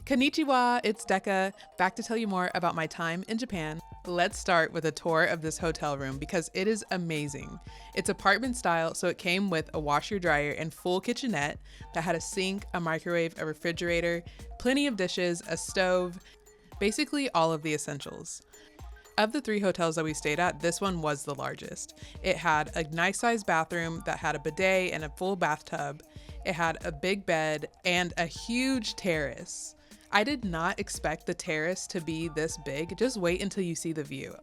Konnichiwa, it's Deka, back to tell you more about my time in Japan. Let's start with a tour of this hotel room because it is amazing. It's apartment style, so it came with a washer dryer and full kitchenette that had a sink, a microwave, a refrigerator, plenty of dishes, a stove, basically all of the essentials. Of the 3 hotels that we stayed at, this one was the largest. It had a nice sized bathroom that had a bidet and a full bathtub. It had a big bed and a huge terrace. I did not expect the terrace to be this big. Just wait until you see the view.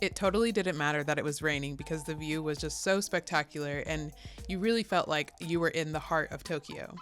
It totally didn't matter that it was raining because the view was just so spectacular and you really felt like you were in the heart of Tokyo.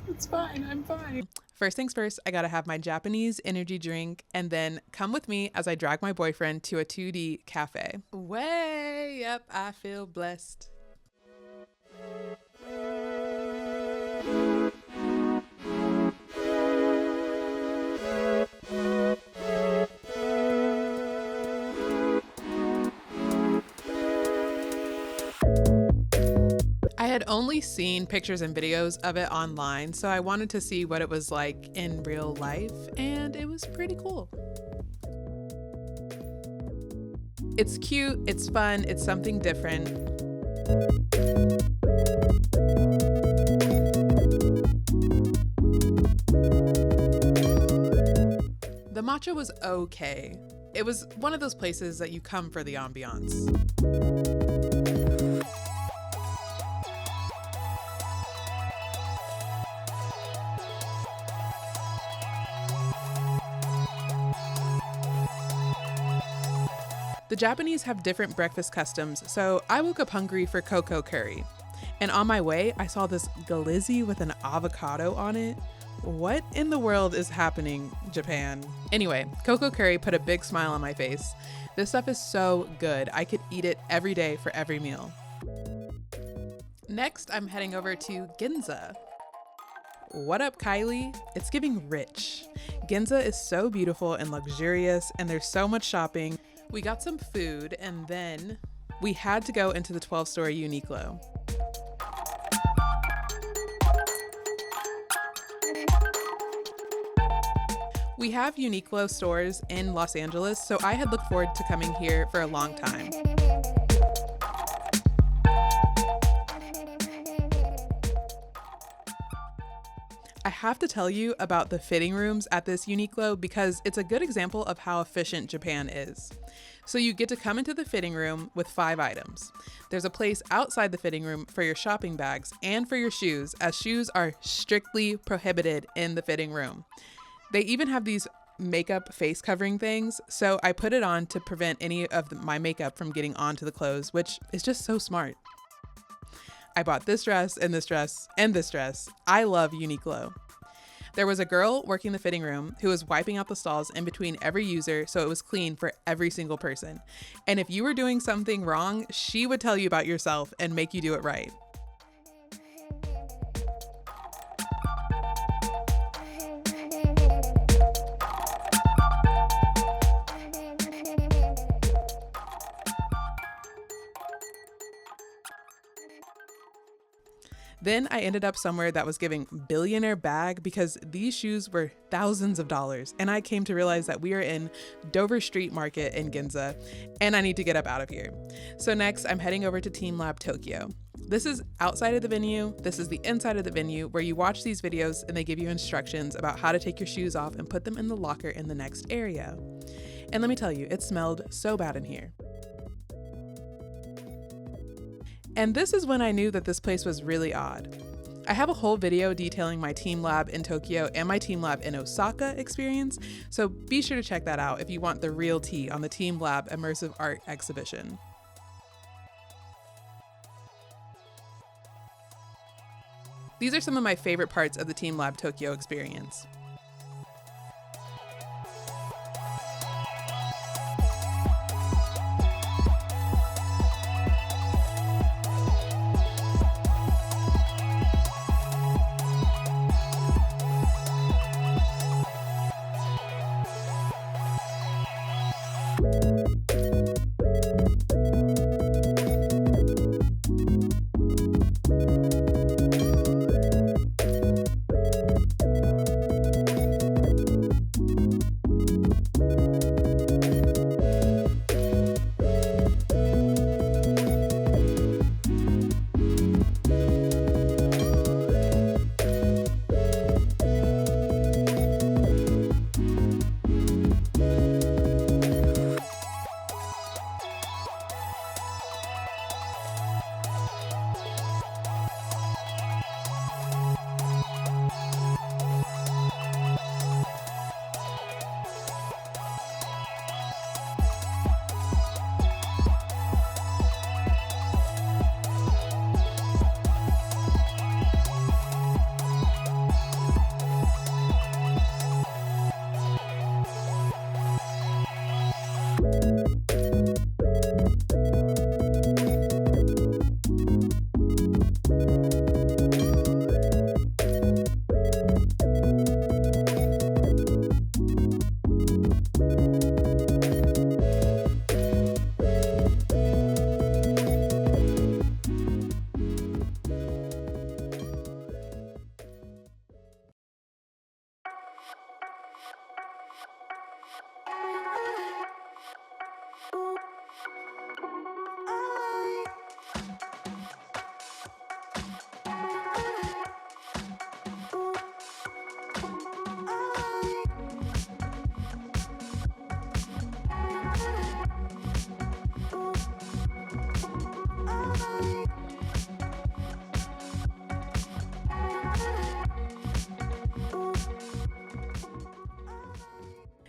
It's fine. I'm fine. First things first, I gotta have my Japanese energy drink and then come with me as I drag my boyfriend to a 2D cafe. Way up, I feel blessed. I had only seen pictures and videos of it online, so I wanted to see what it was like in real life, and it was pretty cool. It's cute, it's fun, it's something different. The matcha was okay. It was one of those places that you come for the ambiance. The Japanese have different breakfast customs, so I woke up hungry for cocoa curry. And on my way, I saw this glizzy with an avocado on it. What in the world is happening, Japan? Anyway, cocoa curry put a big smile on my face. This stuff is so good. I could eat it every day for every meal. Next, I'm heading over to Ginza. What up, Kylie? It's giving rich. Ginza is so beautiful and luxurious, and there's so much shopping. We got some food, and then we had to go into the 12-story Uniqlo. We have Uniqlo stores in Los Angeles, so I had looked forward to coming here for a long time. I have to tell you about the fitting rooms at this Uniqlo because it's a good example of how efficient Japan is. So you get to come into the fitting room with 5 items. There's a place outside the fitting room for your shopping bags and for your shoes, as shoes are strictly prohibited in the fitting room. They even have these makeup face covering things, so I put it on to prevent any of my makeup from getting onto the clothes, which is just so smart. I bought this dress and this dress and this dress. I love Uniqlo. There was a girl working the fitting room who was wiping out the stalls in between every user so it was clean for every single person. And if you were doing something wrong, she would tell you about yourself and make you do it right. Then I ended up somewhere that was giving billionaire bag because these shoes were thousands of dollars, and I came to realize that we are in Dover Street Market in Ginza, and I need to get up out of here. So next, I'm heading over to Teamlab Tokyo. This is outside of the venue. This is the inside of the venue where you watch these videos and they give you instructions about how to take your shoes off and put them in the locker in the next area. And let me tell you, it smelled so bad in here. And this is when I knew that this place was really odd. I have a whole video detailing my Teamlab in Tokyo and my Teamlab in Osaka experience, so be sure to check that out if you want the real tea on the Teamlab Immersive Art Exhibition. These are some of my favorite parts of the Teamlab Tokyo experience.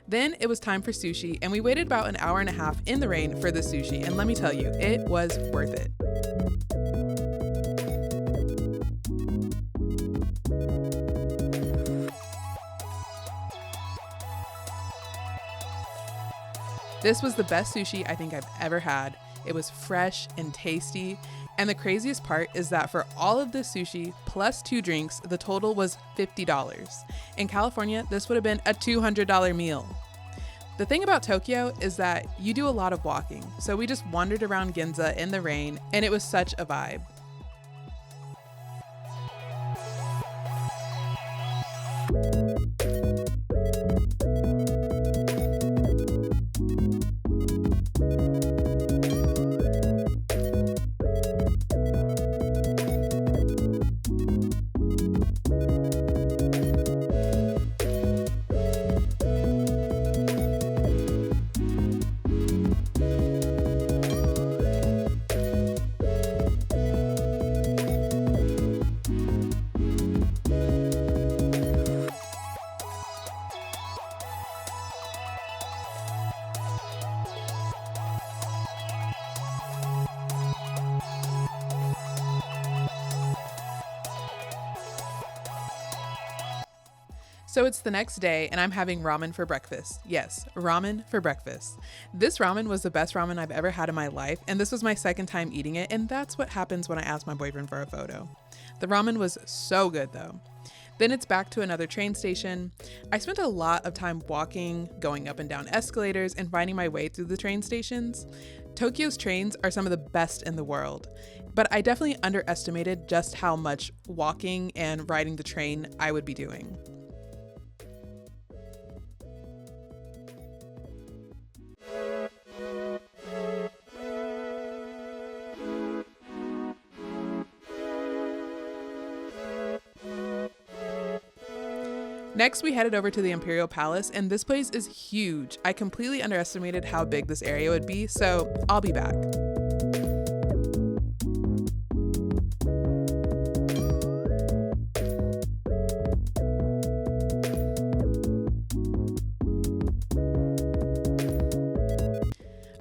Then it was time for sushi, and we waited about an hour and a half in the rain for the sushi, and let me tell you, it was worth it. This was the best sushi I think I've ever had. It was fresh and tasty, and the craziest part is that for all of this sushi plus 2 drinks, the total was $50. In California, this would have been a $200 meal. The thing about Tokyo is that you do a lot of walking, so we just wandered around Ginza in the rain, and it was such a vibe. So it's the next day and I'm having ramen for breakfast. Yes, ramen for breakfast. This ramen was the best ramen I've ever had in my life, and this was my second time eating it, and that's what happens when I ask my boyfriend for a photo. The ramen was so good though. Then it's back to another train station. I spent a lot of time walking, going up and down escalators, and finding my way through the train stations. Tokyo's trains are some of the best in the world. but I definitely underestimated just how much walking and riding the train I would be doing. Next, we headed over to the Imperial Palace, and this place is huge. I completely underestimated how big this area would be, so I'll be back.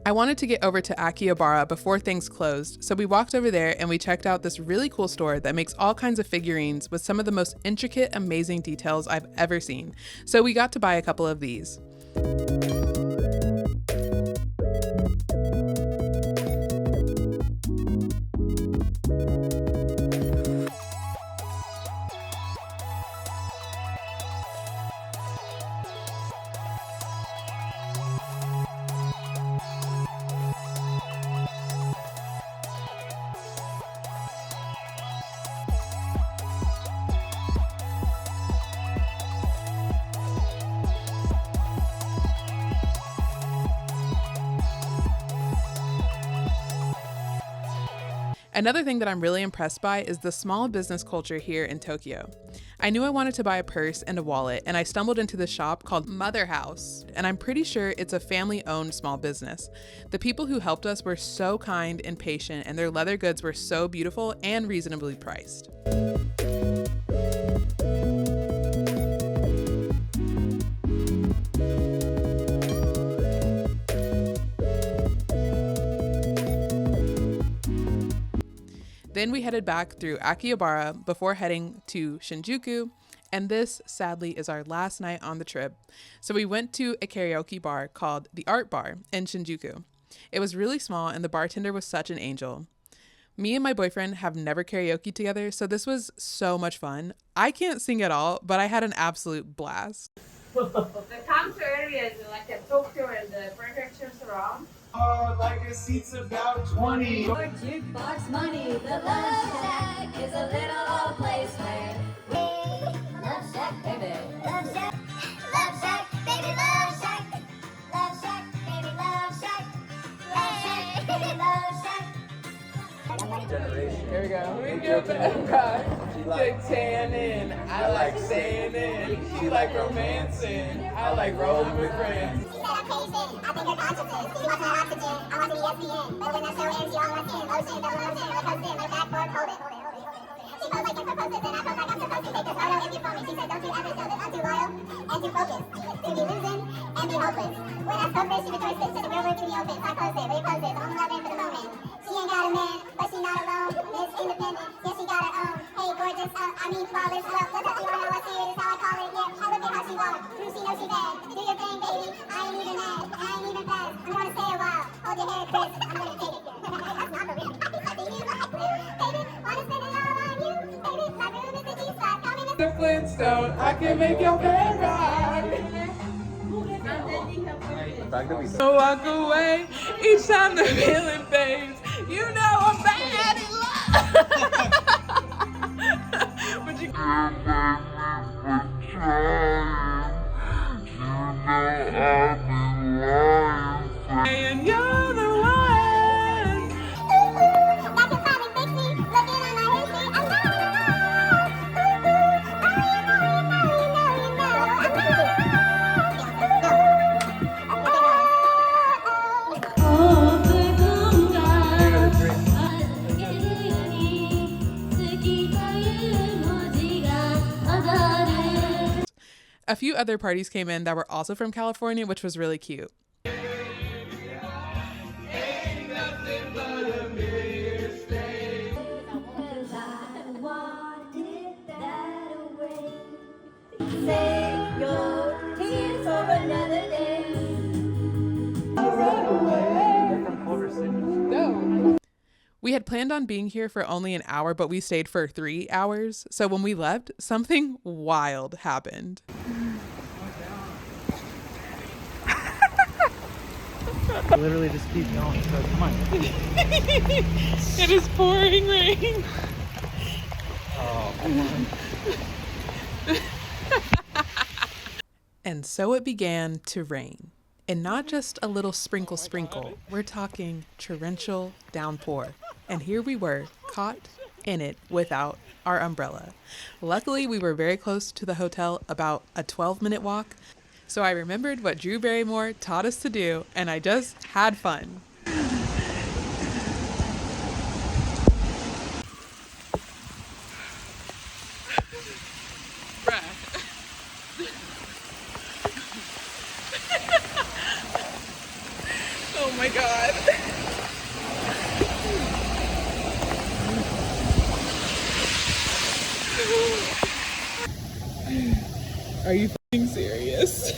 I wanted to get over to Akihabara before things closed, so we walked over there and we checked out this really cool store that makes all kinds of figurines with some of the most intricate, amazing details I've ever seen. So we got to buy a couple of these. Another thing that I'm really impressed by is the small business culture here in Tokyo. I knew I wanted to buy a purse and a wallet, and I stumbled into this shop called Mother House, and I'm pretty sure it's a family-owned small business. The people who helped us were so kind and patient, and their leather goods were so beautiful and reasonably priced. Then we headed back through Akihabara before heading to Shinjuku, and this, sadly, is our last night on the trip. So we went to a karaoke bar called the Art Bar in Shinjuku. It was really small, and the bartender was such an angel. Me and my boyfriend have never karaoke together, so this was so much fun. I can't sing at all, but I had an absolute blast. The counter area is like a Tokyo and the prefectures around. Like it seats about 20. For jukebox money, the Love Shack is a little old place where Love Shack, baby. Love Shack, Love Shack, baby, Love Shack. Love Shack, baby, Love Shack. Love Shack, baby, Love Shack. Generation. Here we go. We get back. She like tanning. I like staying in. She like romancing. I like rolling with friends. She said I'm patient. I think her consciousness. She wants her oxygen. I want to be ESPN. But when that show ends, you all want skin. Lotion, double lotion. Like comes in. Like backboard. Hold it. She posed like Kim proposes. And I pose like I'm supposed to take this photo if you phone me. She said, don't you ever show that I'm too loyal and too focused. To be losing and be hopeless. When I spoke this, she rejoiced it. Said the real word to me open. So I closed it. Repose it. I'm loving for the moment. She ain't got a man, but she not alone. Miss Independent, yeah, she got her own. Hey, gorgeous, I mean flawless. Well, let's touch you on how I see it, is how I call it. Yeah, I look at how she walk. She knows she bad. Do your thing, baby. I ain't even mad. I ain't even fast. I'm gonna stay a while. Hold your hair, Chris. I'm gonna take it. That's not for real. You like me, baby. Wanna spend it all on you, baby. My room is the G-spot. Coming to The Flintstone. I can make your bed rock. So walk away each time the feeling fades. You know I'm bad in love. But you and you're the one. that can find and fix me. Looking on my history. I'm not A few other parties came in that were also from California, which was really cute. Save your tears for another day. We had planned on being here for only an hour, but we stayed for 3 hours. So when we left, something wild happened. Literally just keep going, so come on. It is pouring rain. Oh, come on. And so it began to rain. And not just a little sprinkle sprinkle, we're talking torrential downpour. And here we were, caught in it without our umbrella. Luckily, we were very close to the hotel, about a 12-minute walk. So I remembered what Drew Barrymore taught us to do, and I just had fun. Oh my God. Are you f***ing serious?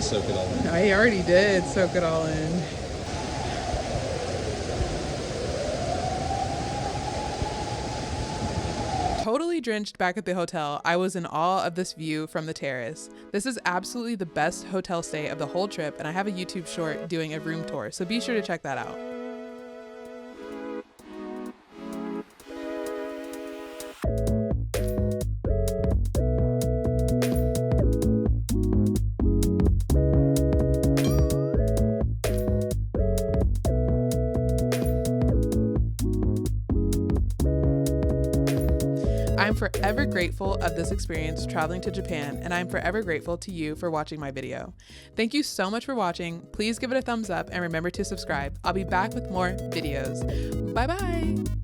Soak it all in. I already did soak it all in. Totally drenched back at the hotel, I was in awe of this view from the terrace. This is absolutely the best hotel stay of the whole trip, and I have a YouTube short doing a room tour, so be sure to check that out. I'm forever grateful of this experience traveling to Japan, and I'm forever grateful to you for watching my video. Thank you so much for watching. Please give it a thumbs up and remember to subscribe. I'll be back with more videos. Bye bye!